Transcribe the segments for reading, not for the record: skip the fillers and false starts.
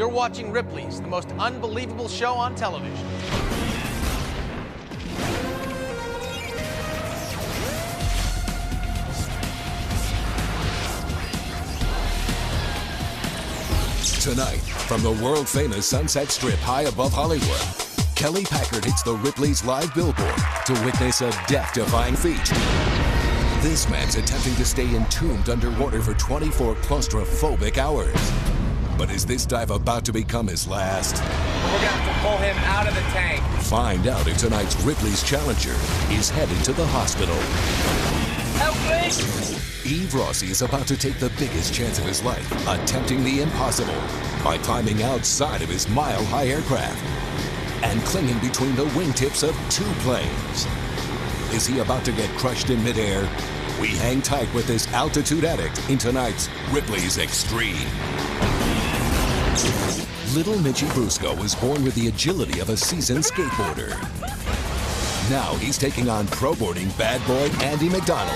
You're watching Ripley's, the most unbelievable show on television. Tonight, from the world-famous Sunset Strip high above Hollywood, Kelly Packard hits the Ripley's live billboard to witness a death-defying feat. This man's attempting to stay entombed underwater for 24 claustrophobic hours. But is this dive about to become his last? We're gonna have to pull him out of the tank. Find out if tonight's Ripley's challenger is headed to the hospital. Help, please! Eve Rossi is about to take the biggest chance of his life, attempting the impossible by climbing outside of his mile-high aircraft and clinging between the wingtips of 2 planes. Is he about to get crushed in midair? We hang tight with this altitude addict in tonight's Ripley's Extreme. Little Mitchie Brusco was born with the agility of a seasoned skateboarder. Now he's taking on pro-boarding bad boy Andy McDonald.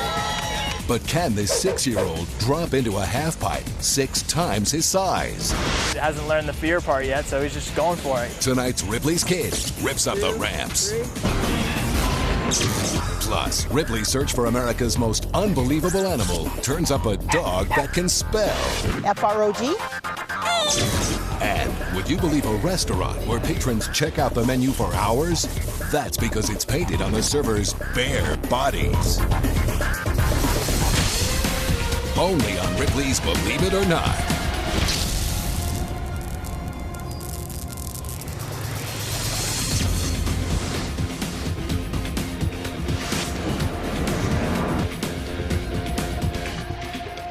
But can this 6-year-old drop into a half-pipe 6 times his size? He hasn't learned the fear part yet, so he's just going for it. Tonight's Ripley's Kid rips up the ramps. Plus, Ripley's search for America's most unbelievable animal turns up a dog that can spell. F-R-O-G. And would you believe a restaurant where patrons check out the menu for hours? That's because it's painted on the servers' bare bodies. Only on Ripley's Believe It or Not.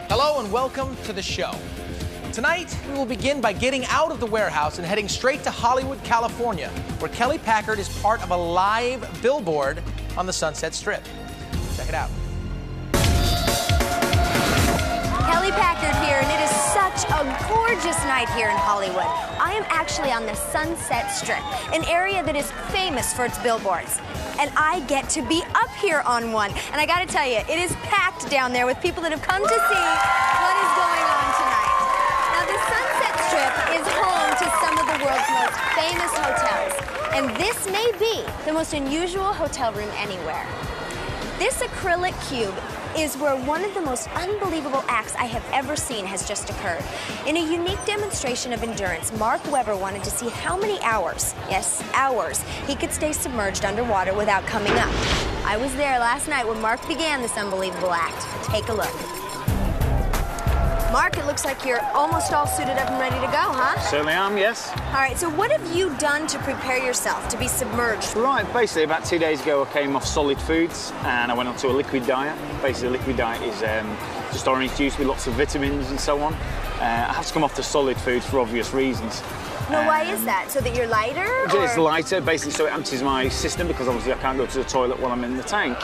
Hello and welcome to the show. Tonight, we will begin by getting out of the warehouse and heading straight to Hollywood, California, where Kelly Packard is part of a live billboard on the Sunset Strip. Check it out. Kelly Packard here, and it is such a gorgeous night here in Hollywood. I am actually on the Sunset Strip, an area that is famous for its billboards. And I get to be up here on one. And I gotta tell you, it is packed down there with people that have come to see what is going on tonight. Now, the Sunset Strip is home to some of the world's most famous hotels. And this may be the most unusual hotel room anywhere. This acrylic cube is where one of the most unbelievable acts I have ever seen has just occurred. In a unique demonstration of endurance, Mark Webber wanted to see how many hours, yes, hours, he could stay submerged underwater without coming up. I was there last night when Mark began this unbelievable act. Take a look. Mark, it looks like you're almost all suited up and ready to go, huh? Certainly am, yes. All right, so what have you done to prepare yourself to be submerged? Right, basically about 2 days ago I came off solid foods and I went on to a liquid diet. Basically, a liquid diet is just orange juice with lots of vitamins and so on. I have to come off the solid foods for obvious reasons. No, why is that? So that you're lighter? It's lighter, basically, so it empties my system because obviously I can't go to the toilet while I'm in the tank.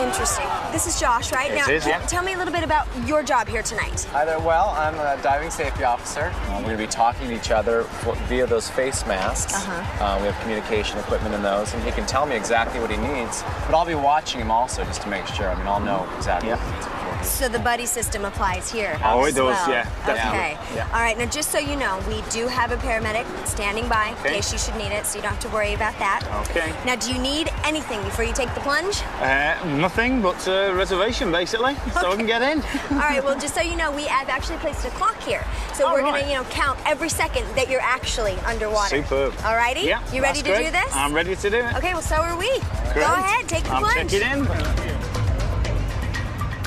Interesting. This is Josh, right? It now, is, yeah. Tell me a little bit about your job here tonight. Hi there. Well, I'm a diving safety officer. We're going to be talking to each other via those face masks. We have communication equipment in those, and he can tell me exactly what he needs. But I'll be watching him also just to make sure. I mean, I'll know exactly what he needs before he... So the buddy system applies here. Oh, it as does, well. yeah, definitely. Okay. Yeah. All right, now just so you know, we do have a paramedic standing by in case you should need it, so you don't have to worry about that. Okay. Now, do you need anything before you take the plunge? Nothing but a reservation, basically, so I can get in. All right, well, just so you know, we have actually placed a clock here. So we're going to, count every second that you're actually underwater. Superb. All righty? Yeah, you ready to do this? I'm ready to do it. Okay, well, so are we. Great. Go ahead, take the plunge. Check it in.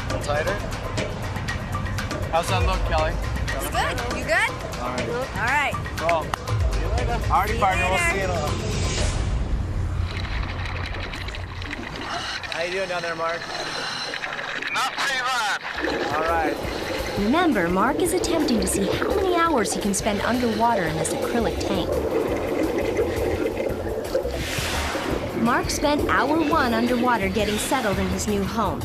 A little tighter. How's that look, Kelly? It's good. You good? All right. All right. Cool. See you later. Alrighty, partner. We'll see you in a little. How you doing down there, Mark? Not too bad. All right. Remember, Mark is attempting to see how many hours he can spend underwater in this acrylic tank. Mark spent hour 1 underwater getting settled in his new home.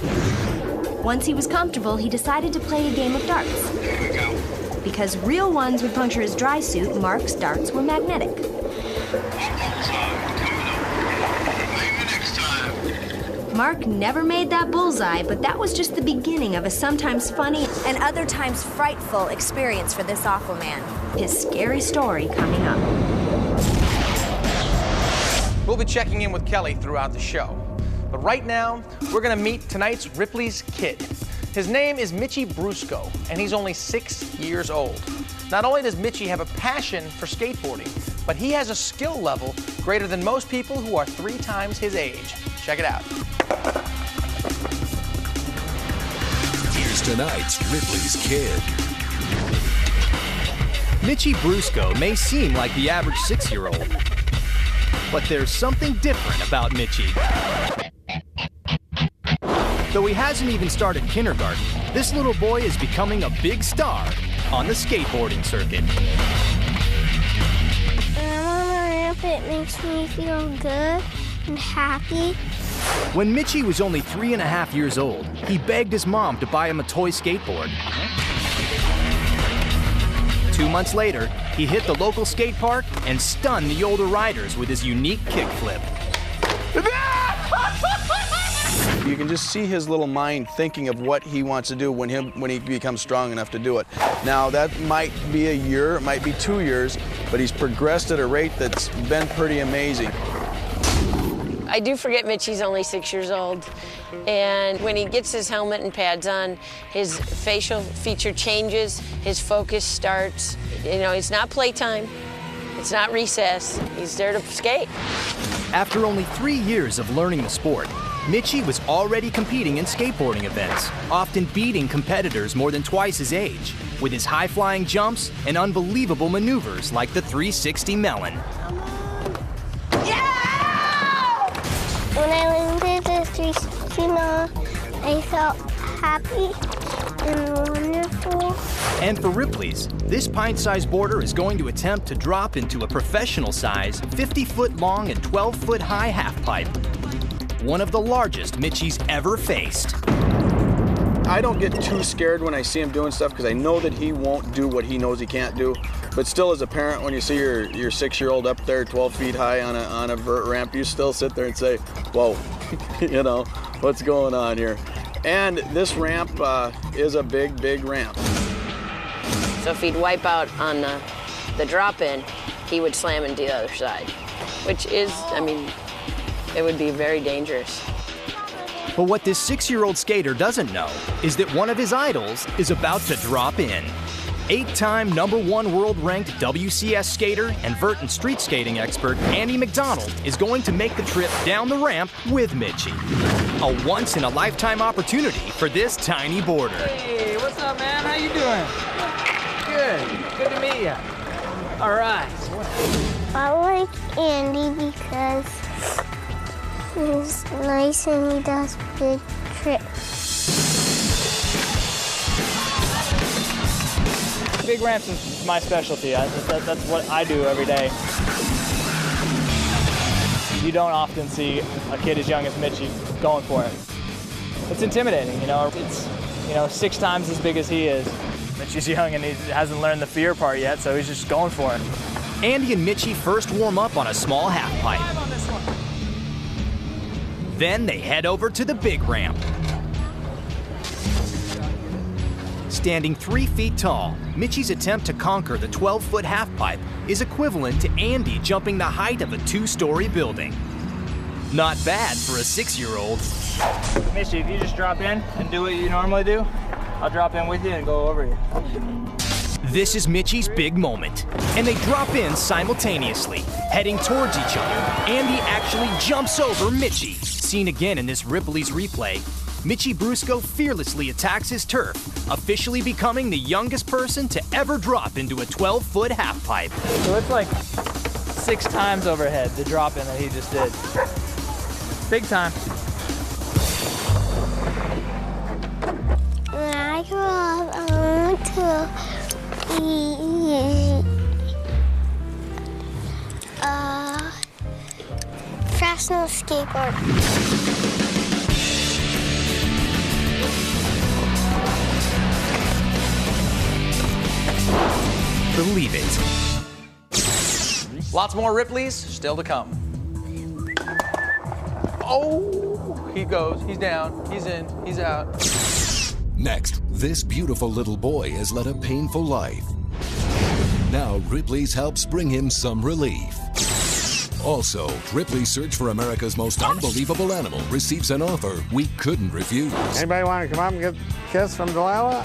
Once he was comfortable, he decided to play a game of darts. Here we go. Because real ones would puncture his dry suit, Mark's darts were magnetic. Mark never made that bullseye, but that was just the beginning of a sometimes funny and other times frightful experience for this awful man. his scary story coming up. We'll be checking in with Kelly throughout the show. But right now, we're going to meet tonight's Ripley's kid. His name is Mitchie Brusco, and he's only 6 years old. Not only does Mitchie have a passion for skateboarding, but he has a skill level greater than most people who are 3 times his age. Check it out. Here's tonight's Ripley's kid. Mitchie Brusco may seem like the average 6-year-old, but there's something different about Mitchie. Though he hasn't even started kindergarten, this little boy is becoming a big star on the skateboarding circuit. When I'm on the ramp, it makes me feel good and happy. When Mitchie was only 3.5 years old, he begged his mom to buy him a toy skateboard. 2 months later, he hit the local skate park and stunned the older riders with his unique kickflip. You can just see his little mind thinking of what he wants to do when he becomes strong enough to do it. Now, that might be a year, it might be 2 years, but he's progressed at a rate that's been pretty amazing. I do forget Mitchie's only 6 years old, and when he gets his helmet and pads on, his facial feature changes, his focus starts. You know, it's not playtime, it's not recess, he's there to skate. After only 3 years of learning the sport, Mitchie was already competing in skateboarding events, often beating competitors more than twice his age, with his high-flying jumps and unbelievable maneuvers like the 360 melon. When I landed the 360 melon, I felt happy and wonderful. And for Ripley's, this pint-sized boarder is going to attempt to drop into a professional-size, 50-foot-long and 12-foot-high half-pipe. One of the largest Mitchie's ever faced. I don't get too scared when I see him doing stuff because I know that he won't do what he knows he can't do. But still, as a parent, when you see your 6-year-old up there 12 feet high on a vert ramp, you still sit there and say, whoa, you know, what's going on here? And this ramp is a big, big ramp. So if he'd wipe out on the drop-in, he would slam into the other side, which is, I mean, it would be very dangerous. But what this 6-year-old skater doesn't know is that one of his idols is about to drop in. 8-time #1 world-ranked WCS skater and vert and street skating expert Andy McDonald is going to make the trip down the ramp with Mitchie. A once-in-a-lifetime opportunity for this tiny boarder. Hey, what's up, man? How you doing? Good. Good to meet you. All right. I like Andy because he's nice and he does big trips. Big ramps is my specialty. That's what I do every day. You don't often see a kid as young as Mitchie going for it. It's intimidating, you know. It's, 6 times as big as he is. Mitchie's young and he hasn't learned the fear part yet, so he's just going for it. Andy and Mitchie first warm up on a small half pipe. Then they head over to the big ramp. Standing 3 feet tall, Mitchie's attempt to conquer the 12-foot half-pipe is equivalent to Andy jumping the height of a 2-story building. Not bad for a 6-year-old. Mitchie, if you just drop in and do what you normally do, I'll drop in with you and go over you. This is Mitchie's big moment, and they drop in simultaneously, heading towards each other. Andy actually jumps over Mitchie. Seen again in this Ripley's replay, Mitchie Brusco fearlessly attacks his turf, officially becoming the youngest person to ever drop into a 12-foot half-pipe. So it's like 6 times overhead, the drop-in that he just did. Big time. When I grow up, I want to be a professional skateboarder. Believe it. Lots more Ripleys still to come. Oh, he goes, he's down, he's in, he's out. Next, this beautiful little boy has led a painful life. Now Ripley's helps bring him some relief. Also, Ripley's search for America's most unbelievable animal receives an offer we couldn't refuse. Anybody want to come up and get a kiss from Delilah?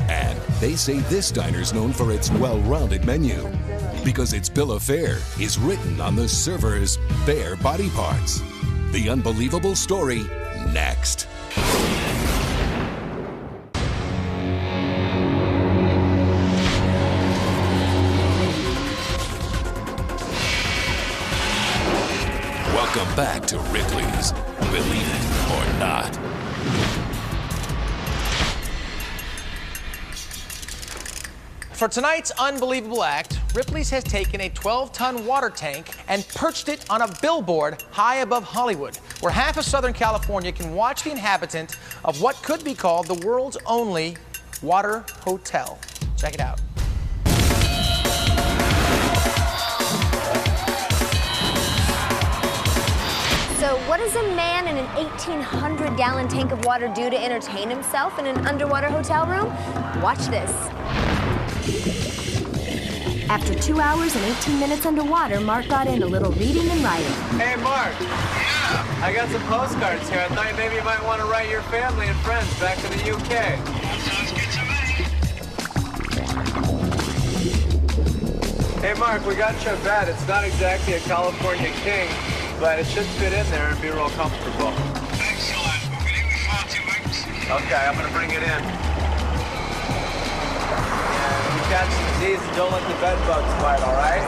And they say this diner's known for its well-rounded menu because its bill of fare is written on the server's bare body parts. The unbelievable story next. Welcome back to Ripley's Believe It or Not. For tonight's unbelievable act, Ripley's has taken a 12-ton water tank and perched it on a billboard high above Hollywood, where half of Southern California can watch the inhabitant of what could be called the world's only water hotel. Check it out. So what does a man in an 1,800-gallon tank of water do to entertain himself in an underwater hotel room? Watch this. After 2 hours and 18 minutes underwater, Mark got in a little reading and writing. Hey, Mark. Yeah? I got some postcards here. I thought maybe you might want to write your family and friends back to the UK. Sounds good to me. Hey, Mark, we got you a bed. It's not exactly a California king, but it should fit in there and be real comfortable. Excellent. We'll be in for 2 weeks. Okay, I'm going to bring it in. Catch some Z's and don't let the bed bugs bite, all right?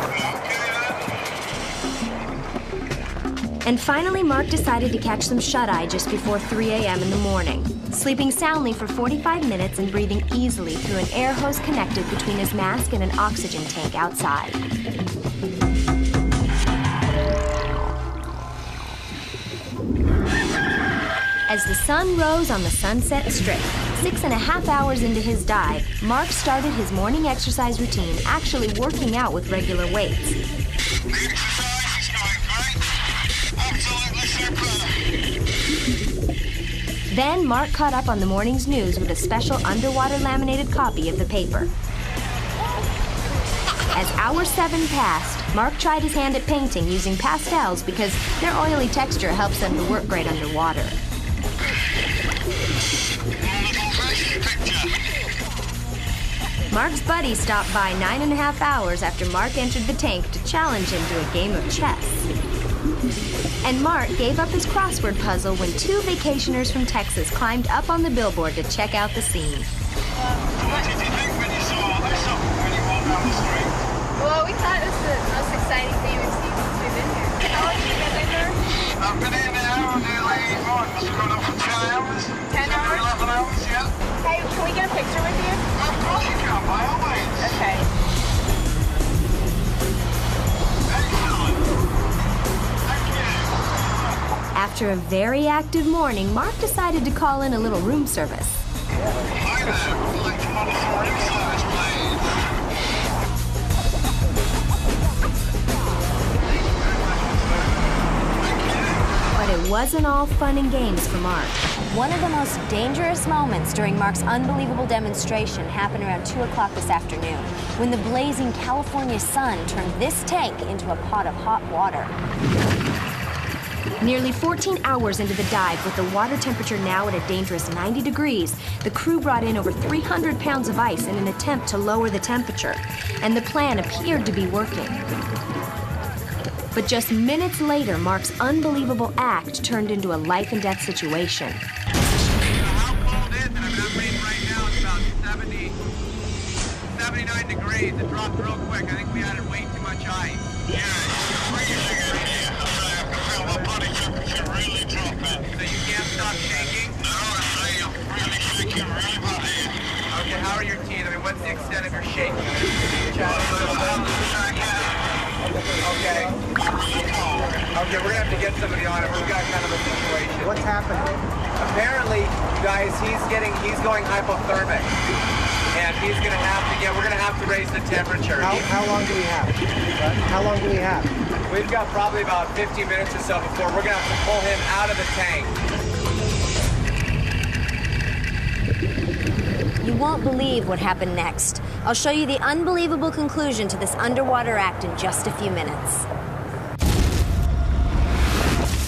And finally, Mark decided to catch some shut-eye just before 3 a.m. in the morning, sleeping soundly for 45 minutes and breathing easily through an air hose connected between his mask and an oxygen tank outside. As the sun rose on the Sunset Strip, 6.5 hours into his dive, Mark started his morning exercise routine, actually working out with regular weights. The exercise is going great. Absolutely super. Then Mark caught up on the morning's news with a special underwater laminated copy of the paper. As hour 7 passed, Mark tried his hand at painting using pastels because their oily texture helps them to work great underwater. Mark's buddy stopped by 9.5 hours after Mark entered the tank to challenge him to a game of chess. And Mark gave up his crossword puzzle when 2 vacationers from Texas climbed up on the billboard to check out the scene. What did you think when you saw this up when you walked down the street? Well, we thought it was the most exciting thing we've seen since we've been here. How long have you been in there? I've been in there nearly, must have gone up for 10 hours. 10 hours? 11 hours, yeah. Hey, can we get a picture with you? Of course you can, by all means. Okay. Excellent. Thank you. After a very active morning, Mark decided to call in a little room service. Hi there. Would like to order for room service, please? But it wasn't all fun and games for Mark. One of the most dangerous moments during Mark's unbelievable demonstration happened around 2 o'clock this afternoon, when the blazing California sun turned this tank into a pot of hot water. Nearly 14 hours into the dive, with the water temperature now at a dangerous 90 degrees, the crew brought in over 300 pounds of ice in an attempt to lower the temperature, and the plan appeared to be working. But just minutes later, Mark's unbelievable act turned into a life-and-death situation. How cold is it? I'm reading right now, it's about 79 degrees. It dropped real quick. I think we added way too much ice. Yeah, it's freezing in here. I can feel my body temperature really dropping. So you can't stop shaking? No, I'm really shaking really bad here. Okay, how are your teeth? I mean, what's the extent of your shaking? Okay. Okay, we're gonna have to get somebody on it. We've got kind of a situation. What's happening? Apparently, guys, he's going hypothermic. And we're gonna have to raise the temperature. How long do we have? How long do we have? We've got probably about 15 minutes or so before we're gonna have to pull him out of the tank. You won't believe what happened next. I'll show you the unbelievable conclusion to this underwater act in just a few minutes.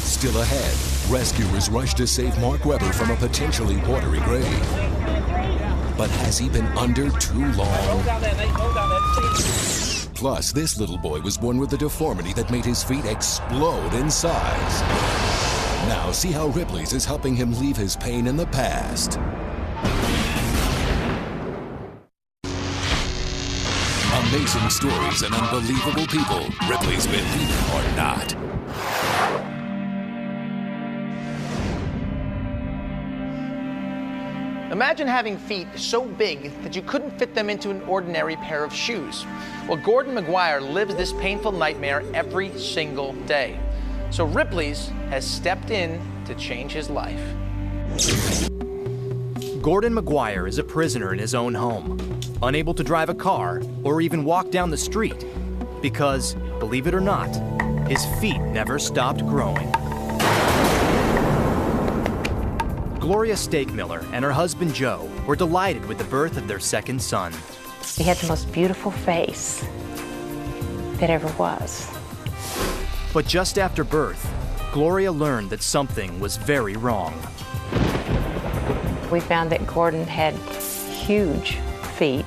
Still ahead, rescuers rush to save Mark Webber from a potentially watery grave. But has he been under too long? Plus, this little boy was born with a deformity that made his feet explode in size. Now, see how Ripley's is helping him leave his pain in the past. Amazing stories and unbelievable people. Ripley's Believe It or Not. Imagine having feet so big that you couldn't fit them into an ordinary pair of shoes. Well, Gordon McGuire lives this painful nightmare every single day. So Ripley's has stepped in to change his life. Gordon McGuire is a prisoner in his own home, unable to drive a car or even walk down the street because, believe it or not, his feet never stopped growing. Gloria Stakemiller and her husband Joe were delighted with the birth of their second son. He had the most beautiful face that ever was. But just after birth, Gloria learned that something was very wrong. We found that Gordon had huge feet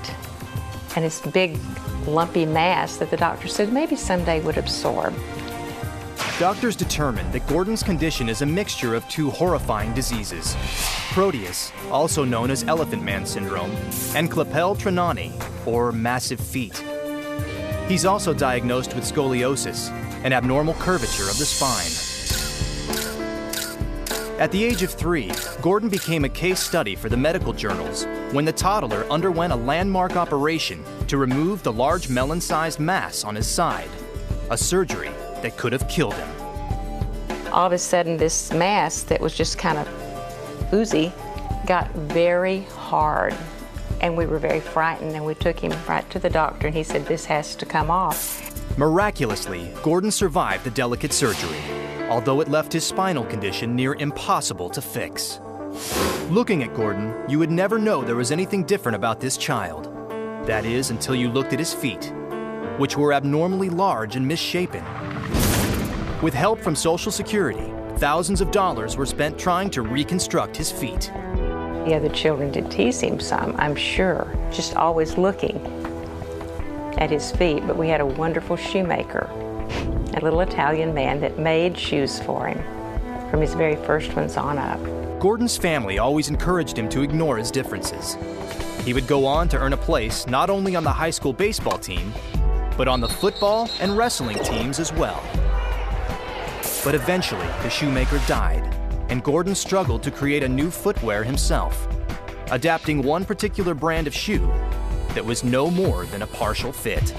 and this big lumpy mass that the doctor said maybe someday would absorb. Doctors determined that Gordon's condition is a mixture of two horrifying diseases, Proteus, also known as Elephant Man Syndrome, and Klippel-Trenaunay, or massive feet. He's also diagnosed with scoliosis, an abnormal curvature of the spine. At the age of 3, Gordon became a case study for the medical journals when the toddler underwent a landmark operation to remove the large melon-sized mass on his side, a surgery that could have killed him. All of a sudden, this mass that was just kind of oozy got very hard, and we were very frightened, and we took him right to the doctor, and he said, this has to come off. Miraculously, Gordon survived the delicate surgery, although it left his spinal condition near impossible to fix. Looking at Gordon, you would never know there was anything different about this child. That is, until you looked at his feet, which were abnormally large and misshapen. With help from Social Security, thousands of dollars were spent trying to reconstruct his feet. The other children did tease him some, I'm sure, just always looking at his feet, but we had a wonderful shoemaker, a little Italian man that made shoes for him from his very first ones on up. Gordon's family always encouraged him to ignore his differences. He would go on to earn a place not only on the high school baseball team, but on the football and wrestling teams as well. But eventually, the shoemaker died, and Gordon struggled to create a new footwear himself, adapting one particular brand of shoe that was no more than a partial fit.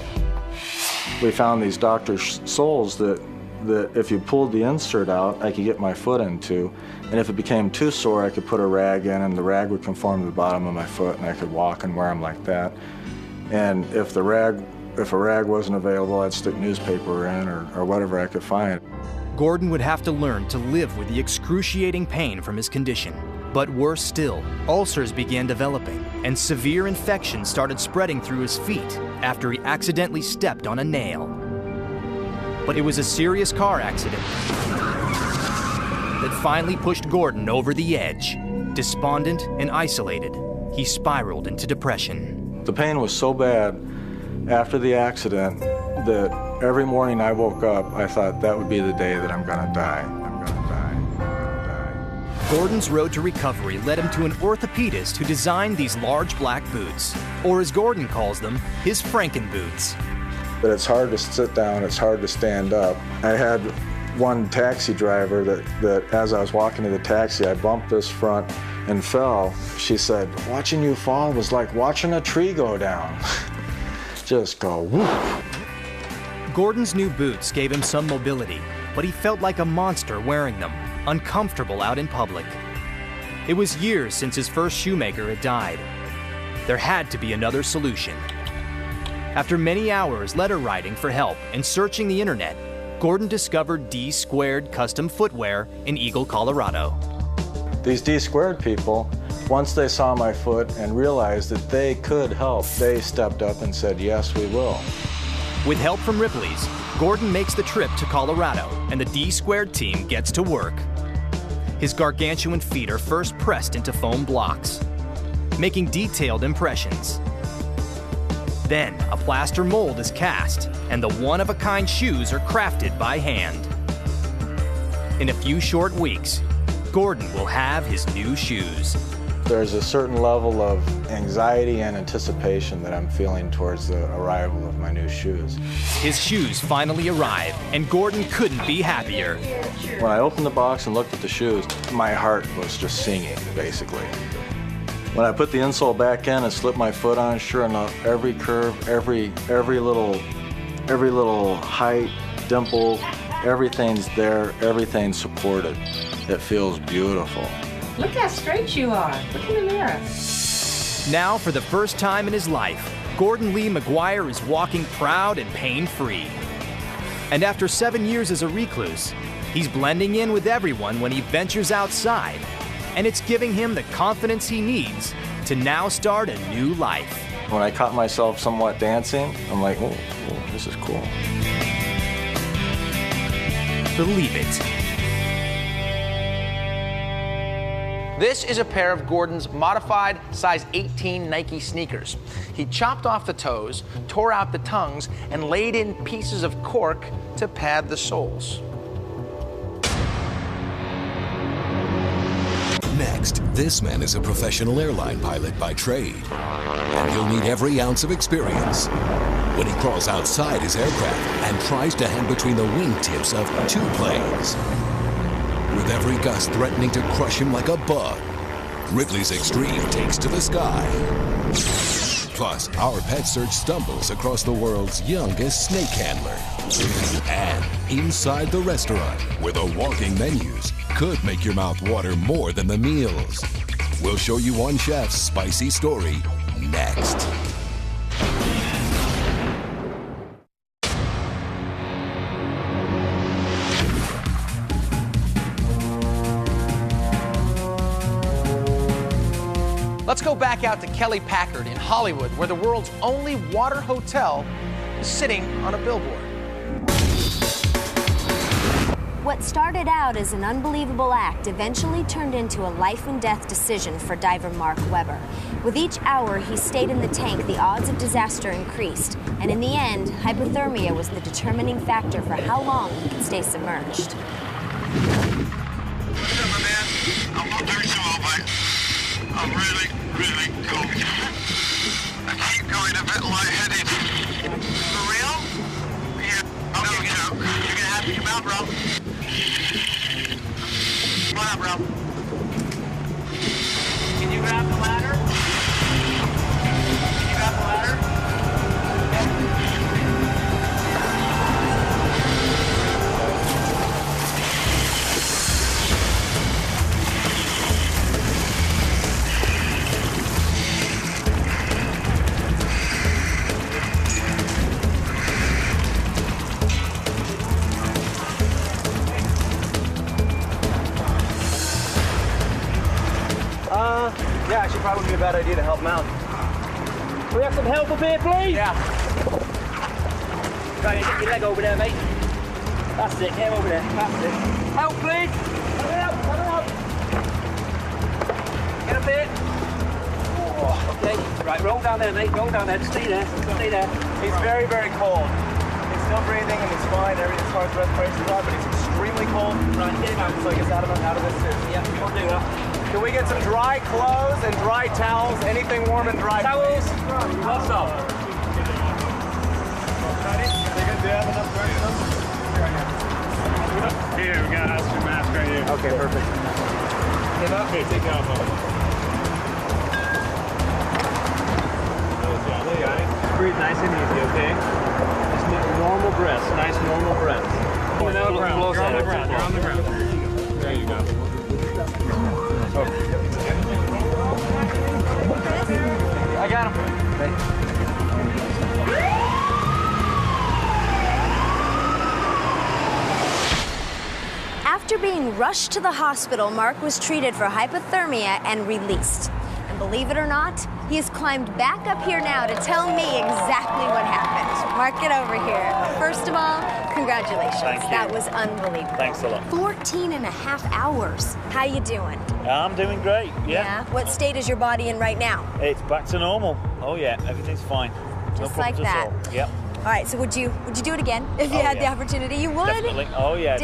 We found these doctor's soles that if you pulled the insert out, I could get my foot into, and if it became too sore, I could put a rag in, and the rag would conform to the bottom of my foot, and I could walk and wear them like that. And if a rag wasn't available, I'd stick newspaper in or whatever I could find. Gordon would have to learn to live with the excruciating pain from his condition. But worse still, ulcers began developing, and severe infections started spreading through his feet after he accidentally stepped on a nail. But it was a serious car accident that finally pushed Gordon over the edge. Despondent and isolated, he spiraled into depression. The pain was so bad after the accident that every morning I woke up, I thought that would be the day that I'm gonna die. Gordon's road to recovery led him to an orthopedist who designed these large black boots, or as Gordon calls them, his Franken boots. But it's hard to sit down, it's hard to stand up. I had one taxi driver that as I was walking to the taxi, I bumped this front and fell. She said, watching you fall was like watching a tree go down. Just go whoop. Gordon's new boots gave him some mobility, but he felt like a monster wearing them, uncomfortable out in public. It was years since his first shoemaker had died. There had to be another solution. After many hours letter writing for help and searching the internet, Gordon discovered D-Squared Custom Footwear in Eagle, Colorado. These D-Squared people Once they saw my foot and realized that they could help, they stepped up and said, yes, we will. With help from Ripley's, Gordon makes the trip to Colorado, and the D-Squared team gets to work. His gargantuan feet are first pressed into foam blocks, making detailed impressions. Then, a plaster mold is cast, and the one-of-a-kind shoes are crafted by hand. In a few short weeks, Gordon will have his new shoes. There's a certain level of anxiety and anticipation that I'm feeling towards the arrival of my new shoes. His shoes finally arrive, and Gordon couldn't be happier. When I opened the box and looked at the shoes, my heart was just singing, basically. When I put the insole back in and slipped my foot on, sure enough, every curve, every little height, dimple, everything's there, everything's supported. It feels beautiful. Look how straight you are. Look in the mirror. Now, for the first time in his life, Gordon Lee McGuire is walking proud and pain-free. And after 7 years as a recluse, he's blending in with everyone when he ventures outside. And it's giving him the confidence he needs to now start a new life. When I caught myself somewhat dancing, I'm like, oh, this is cool. Believe it. This is a pair of Gordon's modified size 18 Nike sneakers. He chopped off the toes, tore out the tongues, and laid in pieces of cork to pad the soles. Next, this man is a professional airline pilot by trade, and he'll need every ounce of experience when he crawls outside his aircraft and tries to hang between the wingtips of 2 planes. With every gust threatening to crush him like a bug, Ripley's Extreme takes to the sky. Plus, our pet search stumbles across the world's youngest snake handler. And inside the restaurant, where the walking menus could make your mouth water more than the meals. We'll show you one chef's spicy story next. Let's go back out to Kelly Packard in Hollywood, where the world's only water hotel is sitting on a billboard. What started out as an unbelievable act eventually turned into a life and death decision for diver Mark Webber. With each hour he stayed in the tank, the odds of disaster increased, and in the end, hypothermia was the determining factor for how long he could stay submerged. I'm really cold. I keep going a bit lightheaded. For real? Yeah. Okay, no joke. You're gonna have to come out, bro. Come on out, bro. Can you grab the ladder? Can you grab the ladder? Yeah, actually probably would be a bad idea to help him out. We have some help up here, please? Yeah. Try and get your leg over there, mate. That's it, get him over there. That's it. Help, please! Help! Get up here. Oh, okay. Right, roll down there, mate. Roll down there. Just stay there. Stay there. He's very, very cold. He's still breathing and he's fine. Everything as far as respiration's on, but he's extremely cold. Right, get him out. So he gets out of this suit. Yeah, we'll do that. Can we get some dry clothes and dry towels? Anything warm and dry, towels. What's up? Here, we got us your mask right here. Okay, perfect. Get up. Okay, take it off. Breathe nice and easy, okay? Just normal breaths, nice normal breaths. You're on the ground. You're on the ground. There you go. I got him. After being rushed to the hospital, Mark was treated for hypothermia and released. and believe it or not, he has climbed back up here now to tell me exactly what happened. Mark it over here. First of all, congratulations. Thank you. That was unbelievable. Thanks a lot. 14 and a half hours. How you doing? I'm doing great, yeah. What state is your body in right now? It's back to normal. Oh yeah, everything's fine. Just no like problems that. at all. Yep. All right, so would you do it again if you had the opportunity? You would? Definitely. Oh yeah.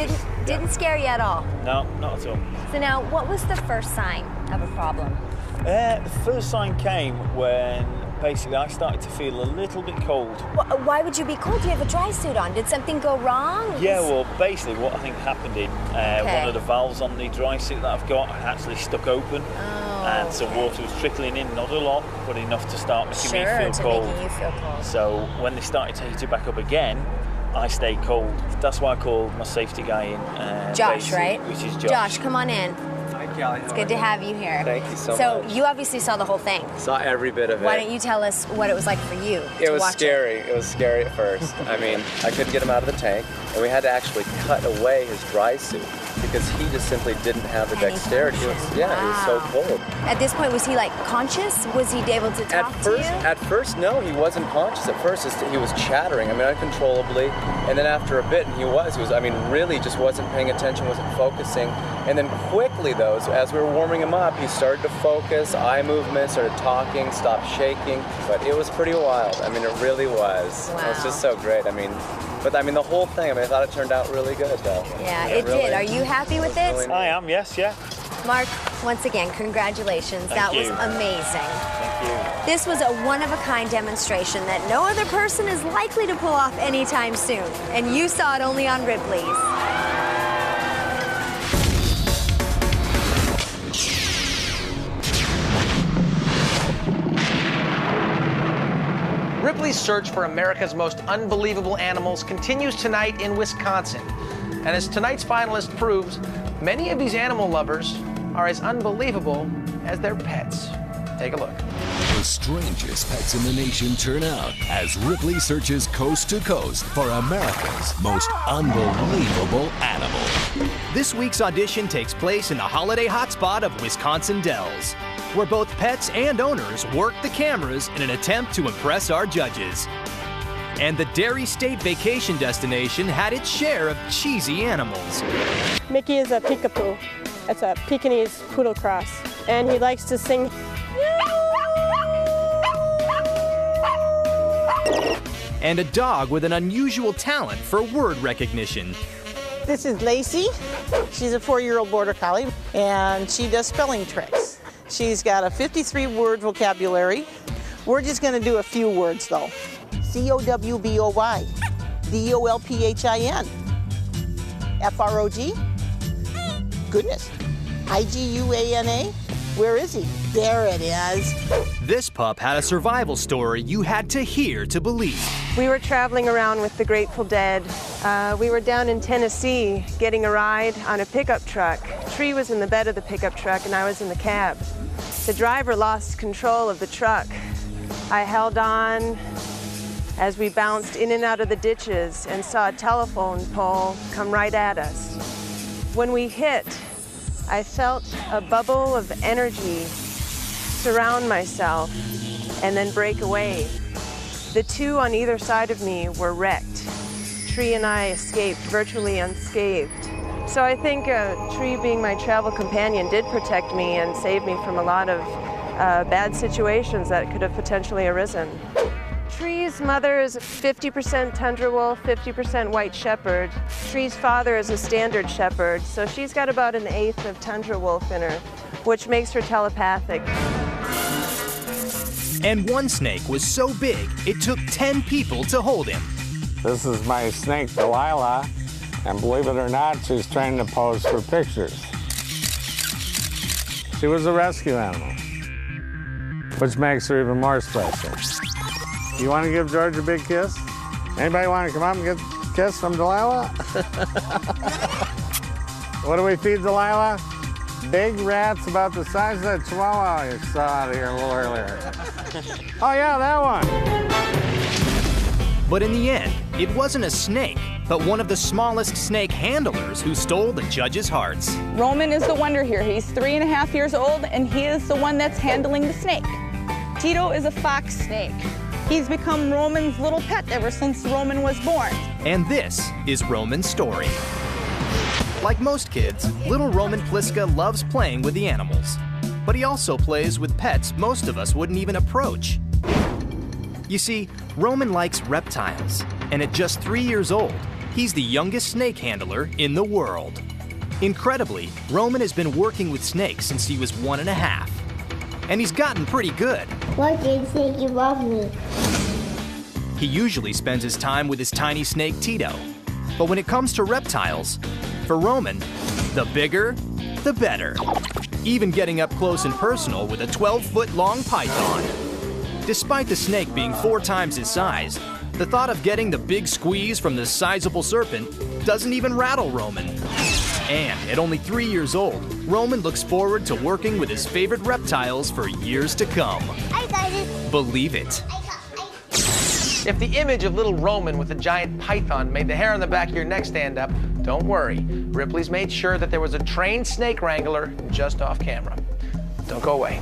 Didn't scare you at all? No, not at all. So now, what was the first sign of a problem? The first sign came when basically I started to feel a little bit cold. Why would you be cold? You have a dry suit on. Did something go wrong? Yeah, well, basically what I think happened in one of the valves on the dry suit that I've got actually stuck open. And so water was trickling in, not a lot, but enough to start making me feel cold. Making you feel cold. So when they started to heat it back up again, I stayed cold. That's why I called my safety guy in. Josh, right? Which is Josh. Josh, come on in. Hi, Kelly. It's good to have you here. Thank you so much. So you obviously saw the whole thing. Saw every bit of it. Why don't you tell us what it was like for you It to was watch scary. It was scary at first. I mean, I couldn't get him out of the tank, and we had to actually cut away his dry suit because he just simply didn't have the dexterity. He was so cold. At this point, was he like conscious? Was he able to talk to you? At first, no, he wasn't conscious. At first, he was chattering, I mean, uncontrollably. And then after a bit, he was, I mean, really just wasn't paying attention, wasn't focusing. And then quickly, though, as we were warming him up, he started to focus, eye movement, started talking, stopped shaking. But it was pretty wild. I mean, it really was. Wow. It was just so great. I mean, but I mean, the whole thing, I mean, I thought it turned out really good, though. Yeah, it did. Are you happy with it? Really I am, yes, yeah. Mark, once again, congratulations. Thank you. That was amazing. Thank you. This was a one-of-a-kind demonstration that no other person is likely to pull off anytime soon. And you saw it only on Ripley's. Ripley's search for America's most unbelievable animals continues tonight in Wisconsin. And as tonight's finalist proves, many of these animal lovers are as unbelievable as their pets. Take a look. The strangest pets in the nation turn out as Ripley searches coast to coast for America's most unbelievable animal. This week's audition takes place in the holiday hotspot of Wisconsin Dells, where both pets and owners work the cameras in an attempt to impress our judges. And the Dairy State vacation destination had its share of cheesy animals. Mickey is a peekapoo. It's a Pekingese poodle cross. And he likes to sing. And a dog with an unusual talent for word recognition. This is Lacey. She's a 4-year-old border collie, and she does spelling tricks. She's got a 53-word vocabulary. We're just going to do a few words, though. C-O-W-B-O-Y, D-O-L-P-H-I-N, F-R-O-G, goodness, I-G-U-A-N-A, where is he? There it is. This pup had a survival story you had to hear to believe. We were traveling around with the Grateful Dead. We were down in Tennessee getting a ride on a pickup truck. Tree was in the bed of the pickup truck and I was in the cab. The driver lost control of the truck. I held on as we bounced in and out of the ditches and saw a telephone pole come right at us. When we hit, I felt a bubble of energy surround myself and then break away. The two on either side of me were wrecked. Tree and I escaped virtually unscathed. So I think Tree, being my travel companion, did protect me and save me from a lot of bad situations that could have potentially arisen. Tree's mother is 50% tundra wolf, 50% white shepherd. Tree's father is a standard shepherd, so she's got about 1/8 of tundra wolf in her, which makes her telepathic. And one snake was so big, it took 10 people to hold him. This is my snake, Delilah, and believe it or not, she's trained to pose for pictures. She was a rescue animal, which makes her even more special. You want to give George a big kiss? Anybody want to come up and get a kiss from Delilah? What do we feed Delilah? Big rats about the size of that chihuahua you saw out here a little earlier. Oh yeah, that one. But in the end, it wasn't a snake, but one of the smallest snake handlers who stole the judges' hearts. Roman is the wonder here. He's 3.5 years old, and he is the one that's handling the snake. Tito is a fox snake. He's become Roman's little pet ever since Roman was born. And this is Roman's story. Like most kids, little Roman Pliska loves playing with the animals. But he also plays with pets most of us wouldn't even approach. You see, Roman likes reptiles, and at just 3 years old, he's the youngest snake handler in the world. Incredibly, Roman has been working with snakes since he was 1.5. And he's gotten pretty good. Why did snake you love me? He usually spends his time with his tiny snake Tito. But when it comes to reptiles, for Roman, the bigger, the better. Even getting up close and personal with a 12-foot-long python. Despite the snake being 4 times his size, the thought of getting the big squeeze from this sizable serpent doesn't even rattle Roman. And at only 3 years old, Roman looks forward to working with his favorite reptiles for years to come. I got it. Believe it. If the image of little Roman with a giant python made the hair on the back of your neck stand up, don't worry. Ripley's made sure that there was a trained snake wrangler just off camera. Don't go away.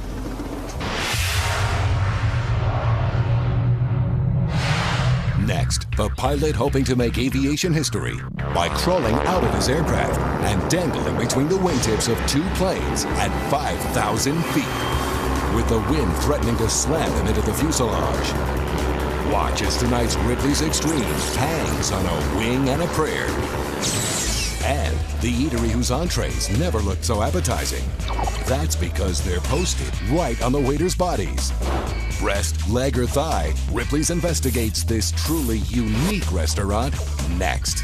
Next, the pilot hoping to make aviation history by crawling out of his aircraft and dangling between the wingtips of 2 planes at 5,000 feet, with the wind threatening to slam him into the fuselage. Watch as tonight's Ripley's Extreme hangs on a wing and a prayer. And the eatery whose entrees never looked so appetizing. That's because they're posted right on the waiters' bodies. Breast, leg, or thigh, Ripley's investigates this truly unique restaurant next.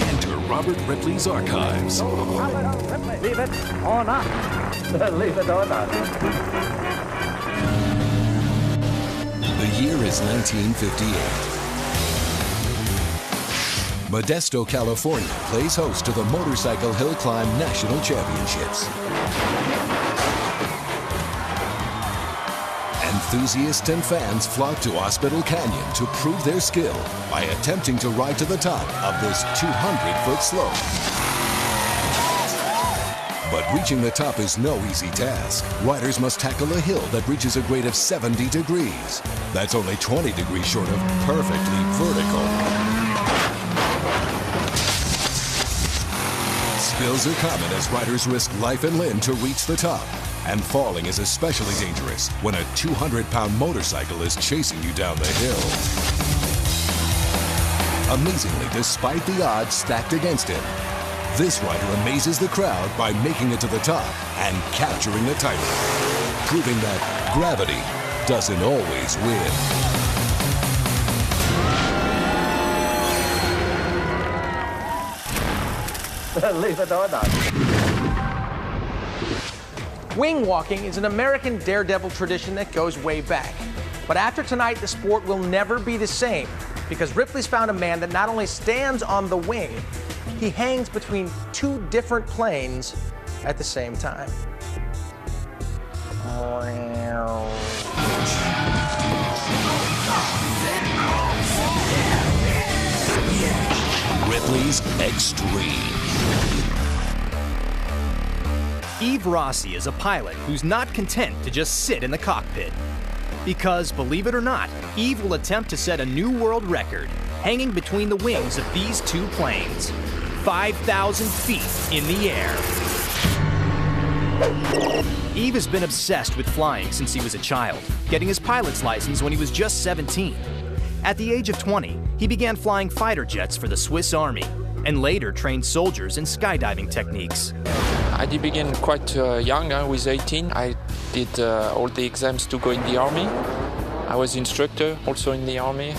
Enter Robert Ripley's archives. Leave it or not. Leave it or not. The year is 1958. Modesto, California plays host to the Motorcycle Hill Climb National Championships. Enthusiasts and fans flock to Hospital Canyon to prove their skill by attempting to ride to the top of this 200-foot slope. But reaching the top is no easy task. Riders must tackle a hill that reaches a grade of 70 degrees. That's only 20 degrees short of perfectly vertical. Spills are common as riders risk life and limb to reach the top. And falling is especially dangerous when a 200-pound motorcycle is chasing you down the hill. Amazingly, despite the odds stacked against him, this rider amazes the crowd by making it to the top and capturing the title, proving that gravity doesn't always win. Leave it or not. Wing walking is an American daredevil tradition that goes way back. But after tonight, the sport will never be the same because Ripley's found a man that not only stands on the wing, he hangs between 2 different planes at the same time. Ripley's Extreme. Eve Rossi is a pilot who's not content to just sit in the cockpit. Because, believe it or not, Eve will attempt to set a new world record, hanging between the wings of these 2 planes, 5,000 feet in the air. Eve has been obsessed with flying since he was a child, getting his pilot's license when he was just 17. At the age of 20, he began flying fighter jets for the Swiss Army, and later trained soldiers in skydiving techniques. I did begin quite young, I was 18. I did all the exams to go in the army. I was instructor also in the army.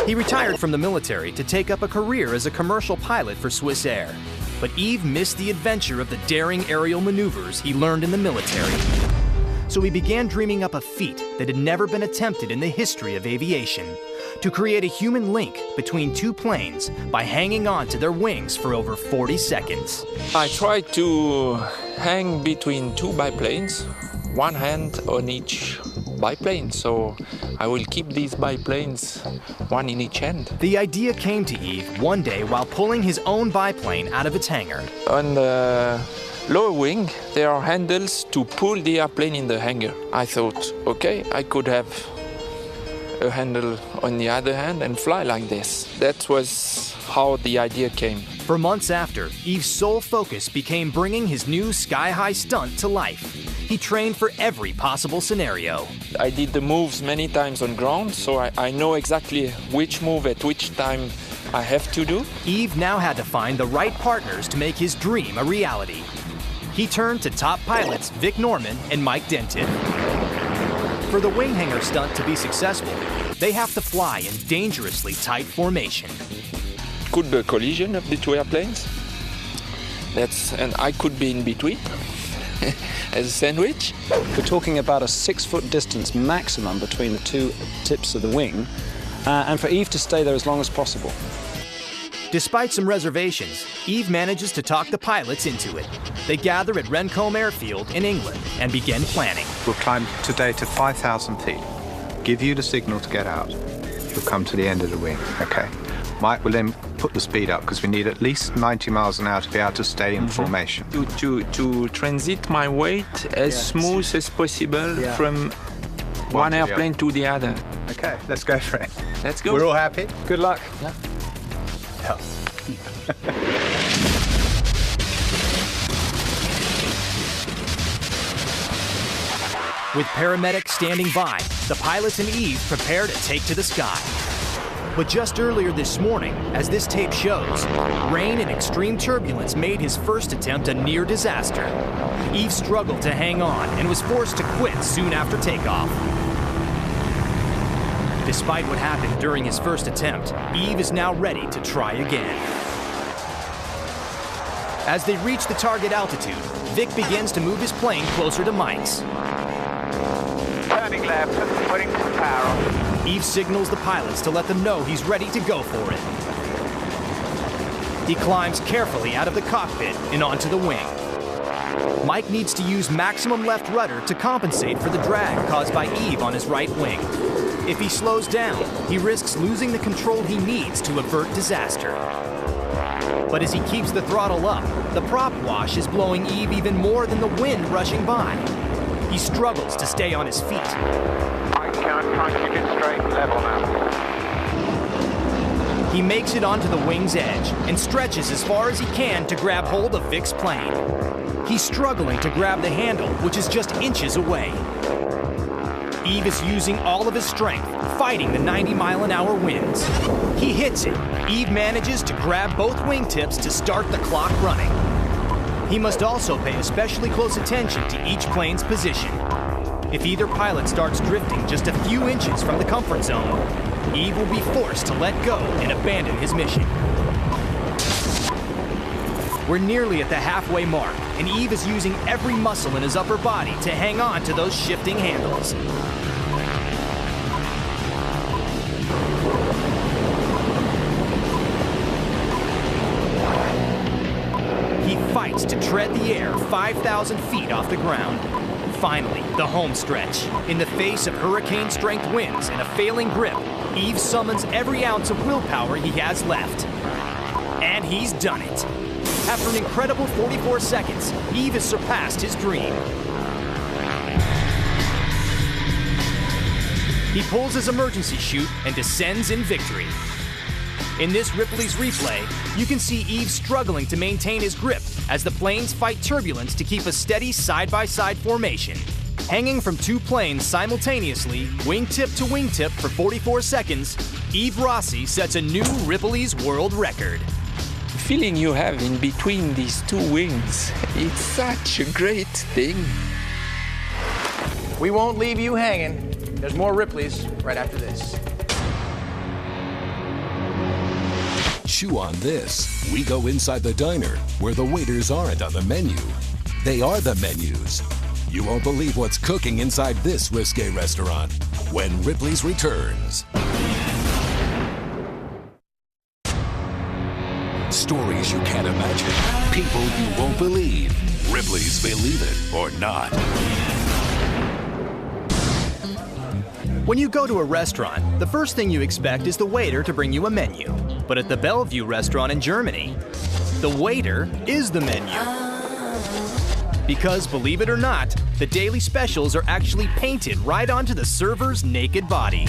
He retired from the military to take up a career as a commercial pilot for Swiss Air. But Eve missed the adventure of the daring aerial maneuvers he learned in the military. So he began dreaming up a feat that had never been attempted in the history of aviation: to create a human link between 2 planes by hanging on to their wings for over 40 seconds. I tried to hang between 2 biplanes one hand on each biplane, so I will keep these biplanes, one in each hand. The idea came to Yves one day while pulling his own biplane out of its hangar. On the lower wing, there are handles to pull the airplane in the hangar. I thought, okay, I could have a handle on the other hand and fly like this. That was how the idea came. For months after, Yves' sole focus became bringing his new sky-high stunt to life. He trained for every possible scenario. I did the moves many times on ground, so I know exactly which move at which time I have to do. Yves now had to find the right partners to make his dream a reality. He turned to top pilots Vic Norman and Mike Denton. For the wing hanger stunt to be successful, they have to fly in dangerously tight formation. Could be a collision of the two airplanes. And I could be in between as a sandwich. We're talking about a 6-foot distance maximum between the two tips of the wing, and for Yves to stay there as long as possible. Despite some reservations, Yves manages to talk the pilots into it. They gather at Rencombe Airfield in England and begin planning. We'll climb today to 5,000 feet. Give you the signal to get out. You'll come to the end of the wing, okay? Mike will then put the speed up because we need at least 90 miles an hour to be able to stay in formation. To transit my weight as smooth as possible from one airplane to the other. Okay, let's go for it. Let's go. We're all happy? Good luck. Yeah. With paramedics standing by, the pilots and Yves prepare to take to the sky. But just earlier this morning, as this tape shows, rain and extreme turbulence made his first attempt a near disaster. Yves struggled to hang on and was forced to quit soon after takeoff. Despite what happened during his first attempt, Yves is now ready to try again. As they reach the target altitude, Vic begins to move his plane closer to Mike's. Turning left, putting power on. Yves signals the pilots to let them know he's ready to go for it. He climbs carefully out of the cockpit and onto the wing. Mike needs to use maximum left rudder to compensate for the drag caused by Yves on his right wing. If he slows down, he risks losing the control he needs to avert disaster. But as he keeps the throttle up, the prop wash is blowing Yves even more than the wind rushing by. He struggles to stay on his feet. I can't keep it straight, level now. He makes it onto the wing's edge and stretches as far as he can to grab hold of Vic's plane. He's struggling to grab the handle, which is just inches away. Yves is using all of his strength, fighting the 90-mile-an-hour winds. He hits it. Yves manages to grab both wingtips to start the clock running. He must also pay especially close attention to each plane's position. If either pilot starts drifting just a few inches from the comfort zone, Yves will be forced to let go and abandon his mission. We're nearly at the halfway mark, and Yves is using every muscle in his upper body to hang on to those shifting handles. He fights to tread the air 5,000 feet off the ground. Finally, the home stretch. In the face of hurricane-strength winds and a failing grip, Yves summons every ounce of willpower he has left. And he's done it. After an incredible 44 seconds, Yves has surpassed his dream. He pulls his emergency chute and descends in victory. In this Ripley's replay, you can see Yves struggling to maintain his grip as the planes fight turbulence to keep a steady side-by-side formation. Hanging from two planes simultaneously, wingtip to wingtip for 44 seconds, Yves Rossi sets a new Ripley's world record. The feeling you have in between these two wings, it's such a great thing. We won't leave you hanging. There's more Ripley's right after this. Chew on this. We go inside the diner where the waiters aren't on the menu. They are the menus. You won't believe what's cooking inside this risque restaurant when Ripley's returns. Stories you can't imagine. People you won't believe. Ripley's Believe It or Not. When you go to a restaurant, the first thing you expect is the waiter to bring you a menu. But at the Bellevue restaurant in Germany, the waiter is the menu. Because, believe it or not, the daily specials are actually painted right onto the server's naked body.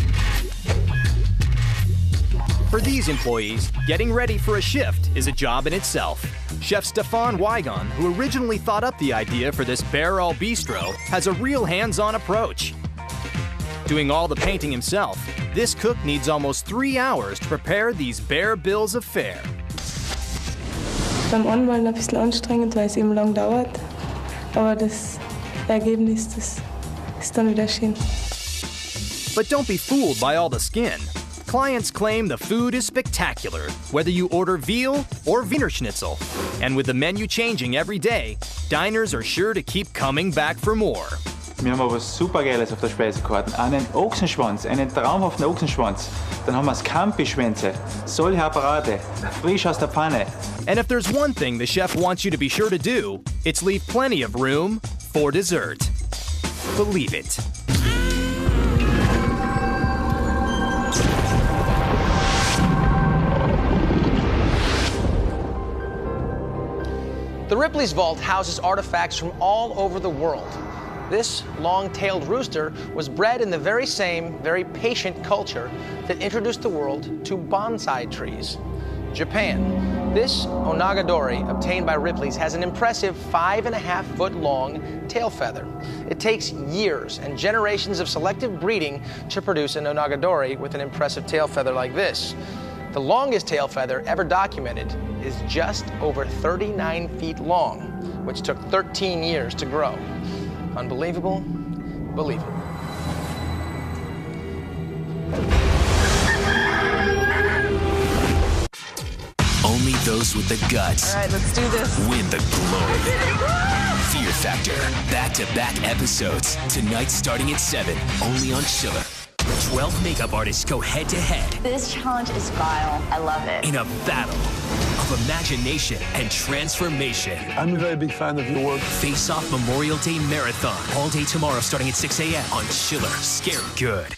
For these employees, getting ready for a shift is a job in itself. Chef Stefan Weigon, who originally thought up the idea for this barrel bistro, has a real hands-on approach. Doing all the painting himself, this cook needs almost 3 hours to prepare these bare bills of fare. Beim Anmalen ein bisschen anstrengend, weil es eben lang dauert. Aber das Ergebnis, das ist dann wieder schön. But don't be fooled by all the skin. Clients claim the food is spectacular, whether you order veal or Wiener Schnitzel. And with the menu changing every day, diners are sure to keep coming back for more. Wir haben aber super Geiles auf der Speisekarte. Einen Ochsenschwanz, einen traumhaften Ochsenschwanz. Dann haben wir Scampi-Schwänze, solche Apparate, frisch aus der Pfanne. And if there's one thing the chef wants you to be sure to do, it's leave plenty of room for dessert. Believe it. The Ripley's Vault houses artifacts from all over the world. This long-tailed rooster was bred in the very same, very patient culture that introduced the world to bonsai trees. Japan. This onagadori, obtained by Ripley's, has an impressive 5.5-foot long tail feather. It takes years and generations of selective breeding to produce an onagadori with an impressive tail feather like this. The longest tail feather ever documented is just over 39 feet long, which took 13 years to grow. Unbelievable? Believable. Only those with the guts. All right, let's do this. Win the glory. Fear Factor. Back-to-back episodes. Tonight starting at 7. Only on Schiller. 12 makeup artists go head-to-head. This challenge is vile. I love it. In a battle of imagination and transformation. I'm a very big fan of your work. Face Off Memorial Day Marathon. All day tomorrow starting at 6 a.m. on Schiller. Scary good.